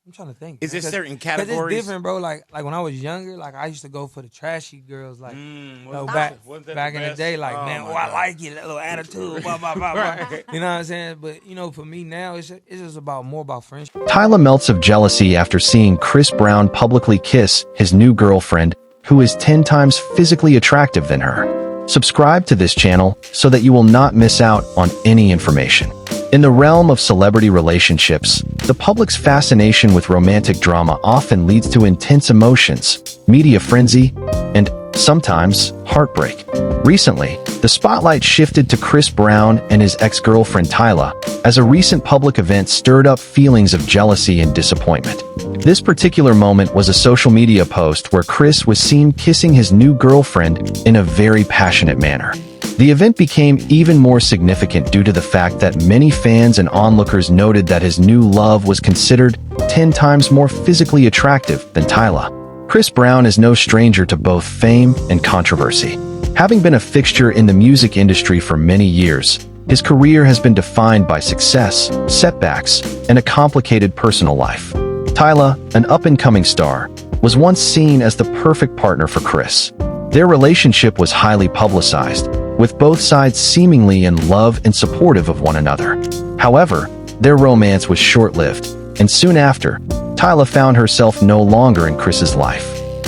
I'm trying to think. Is man, there certain 'cause categories? it's different, bro. Like when I was younger, like I used to go for the trashy girls. Like wasn't back that back the in the best? day, like Oh, man, my I God. like it, that little attitude, blah blah blah blah. Right. You know what I'm saying? But for me now, it's just more about friendship. Tyla melts of jealousy after seeing Chris Brown publicly kiss his new girlfriend, who is 10 times physically attractive than her. Subscribe to this channel so that you will not miss out on any information. In the realm of celebrity relationships, the public's fascination with romantic drama often leads to intense emotions, media frenzy, and sometimes heartbreak. Recently, the spotlight shifted to Chris Brown and his ex-girlfriend Tyla, as a recent public event stirred up feelings of jealousy and disappointment. This particular moment was a social media post where Chris was seen kissing his new girlfriend in a very passionate manner. The event became even more significant due to the fact that many fans and onlookers noted that his new love was considered 10 times more physically attractive than Tyla. Chris Brown is no stranger to both fame and controversy. Having been a fixture in the music industry for many years, his career has been defined by success, setbacks, and a complicated personal life. Tyla, an up-and-coming star, was once seen as the perfect partner for Chris. Their relationship was highly publicized, with both sides seemingly in love and supportive of one another. However, their romance was short-lived, and soon after, Tyla found herself no longer in Chris's life.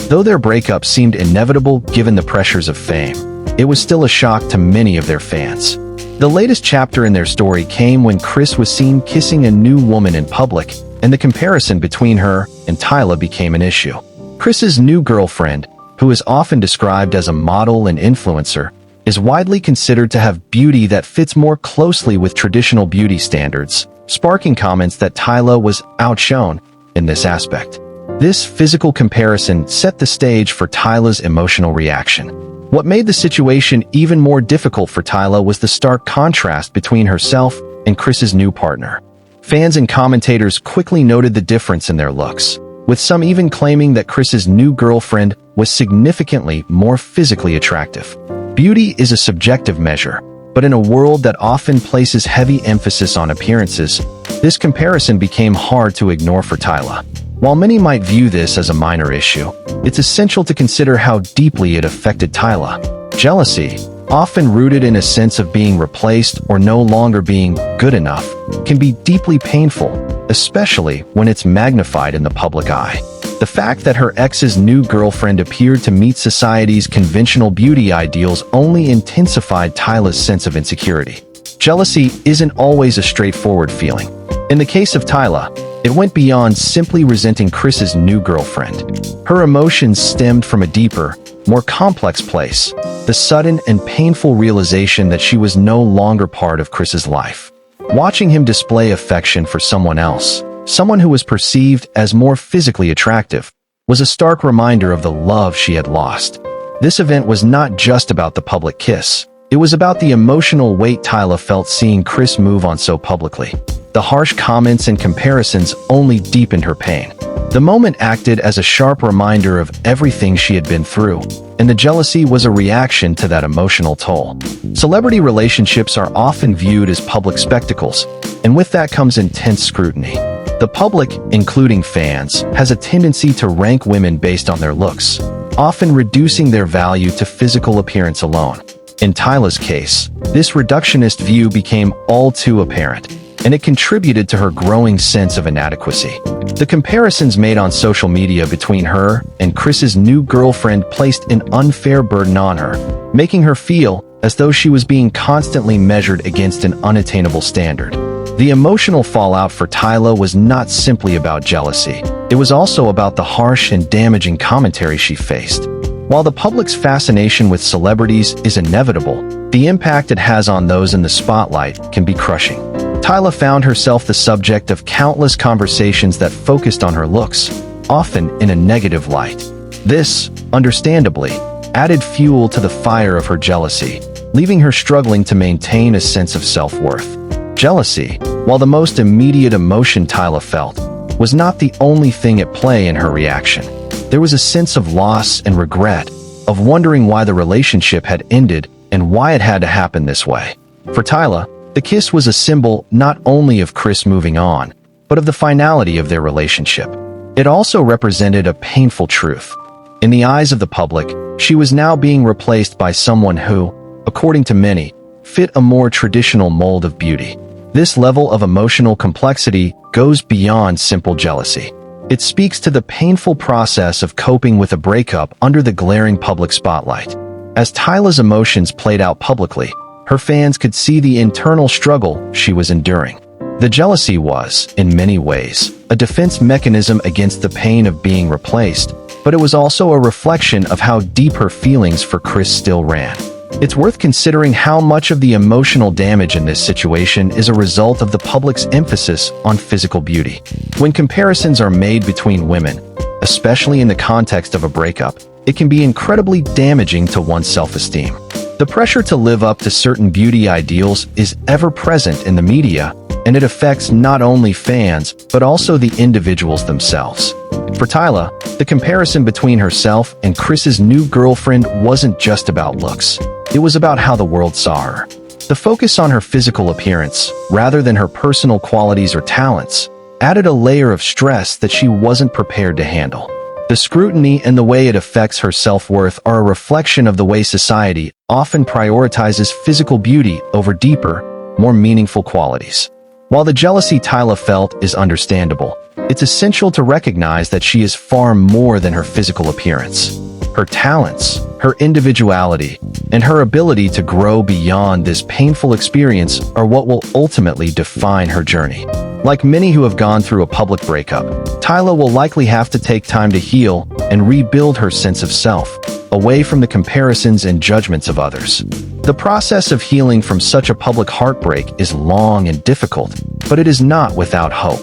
Though their breakup seemed inevitable given the pressures of fame, it was still a shock to many of their fans. The latest chapter in their story came when Chris was seen kissing a new woman in public, and the comparison between her and Tyla became an issue. Chris's new girlfriend, who is often described as a model and influencer, is widely considered to have beauty that fits more closely with traditional beauty standards, sparking comments that Tyla was outshone in this aspect. This physical comparison set the stage for Tyla's emotional reaction. What made the situation even more difficult for Tyla was the stark contrast between herself and Chris's new partner. Fans and commentators quickly noted the difference in their looks, with some even claiming that Chris's new girlfriend was significantly more physically attractive. Beauty is a subjective measure, but in a world that often places heavy emphasis on appearances, this comparison became hard to ignore for Tyla. While many might view this as a minor issue, it's essential to consider how deeply it affected Tyla. Jealousy, often rooted in a sense of being replaced or no longer being good enough, can be deeply painful, especially when it's magnified in the public eye. The fact that her ex's new girlfriend appeared to meet society's conventional beauty ideals only intensified Tyla's sense of insecurity. Jealousy isn't always a straightforward feeling. In the case of Tyla, it went beyond simply resenting Chris's new girlfriend. Her emotions stemmed from a deeper, more complex place, the sudden and painful realization that she was no longer part of Chris's life. Watching him display affection for someone else, someone who was perceived as more physically attractive, was a stark reminder of the love she had lost. This event was not just about the public kiss. It was about the emotional weight Tyla felt seeing Chris move on so publicly. The harsh comments and comparisons only deepened her pain. The moment acted as a sharp reminder of everything she had been through, and the jealousy was a reaction to that emotional toll. Celebrity relationships are often viewed as public spectacles, and with that comes intense scrutiny. The public, including fans, has a tendency to rank women based on their looks, often reducing their value to physical appearance alone. In Tyla's case, this reductionist view became all too apparent, and it contributed to her growing sense of inadequacy. The comparisons made on social media between her and Chris's new girlfriend placed an unfair burden on her, making her feel as though she was being constantly measured against an unattainable standard. The emotional fallout for Tyla was not simply about jealousy. It was also about the harsh and damaging commentary she faced. While the public's fascination with celebrities is inevitable, the impact it has on those in the spotlight can be crushing. Tyla found herself the subject of countless conversations that focused on her looks, often in a negative light. This, understandably, added fuel to the fire of her jealousy, leaving her struggling to maintain a sense of self-worth. Jealousy, while the most immediate emotion Tyla felt, was not the only thing at play in her reaction. There was a sense of loss and regret, of wondering why the relationship had ended and why it had to happen this way. For Tyla, the kiss was a symbol not only of Chris moving on, but of the finality of their relationship. It also represented a painful truth. In the eyes of the public, she was now being replaced by someone who, according to many, fit a more traditional mold of beauty. This level of emotional complexity goes beyond simple jealousy. It speaks to the painful process of coping with a breakup under the glaring public spotlight. As Tyla's emotions played out publicly, her fans could see the internal struggle she was enduring. The jealousy was, in many ways, a defense mechanism against the pain of being replaced, but it was also a reflection of how deep her feelings for Chris still ran. It's worth considering how much of the emotional damage in this situation is a result of the public's emphasis on physical beauty. When comparisons are made between women, especially in the context of a breakup, it can be incredibly damaging to one's self-esteem. The pressure to live up to certain beauty ideals is ever present in the media, and it affects not only fans, but also the individuals themselves. For Tyla, the comparison between herself and Chris's new girlfriend wasn't just about looks. It was about how the world saw her. The focus on her physical appearance, rather than her personal qualities or talents, added a layer of stress that she wasn't prepared to handle. The scrutiny and the way it affects her self-worth are a reflection of the way society often prioritizes physical beauty over deeper, more meaningful qualities. While the jealousy Tyla felt is understandable, it's essential to recognize that she is far more than her physical appearance. Her talents, her individuality, and her ability to grow beyond this painful experience are what will ultimately define her journey. Like many who have gone through a public breakup, Tyla will likely have to take time to heal and rebuild her sense of self, away from the comparisons and judgments of others. The process of healing from such a public heartbreak is long and difficult, but it is not without hope.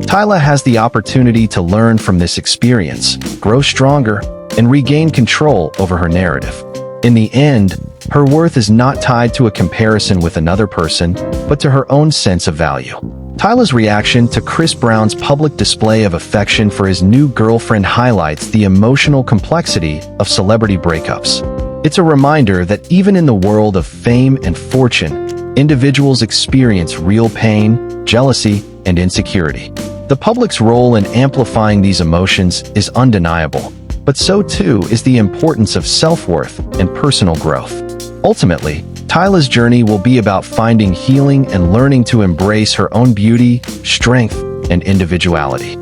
Tyla has the opportunity to learn from this experience, grow stronger, and regain control over her narrative. In the end, her worth is not tied to a comparison with another person, but to her own sense of value. Tyla's reaction to Chris Brown's public display of affection for his new girlfriend highlights the emotional complexity of celebrity breakups. It's a reminder that even in the world of fame and fortune, individuals experience real pain, jealousy, and insecurity. The public's role in amplifying these emotions is undeniable, but so too is the importance of self-worth and personal growth. Ultimately, Tyla's journey will be about finding healing and learning to embrace her own beauty, strength, and individuality.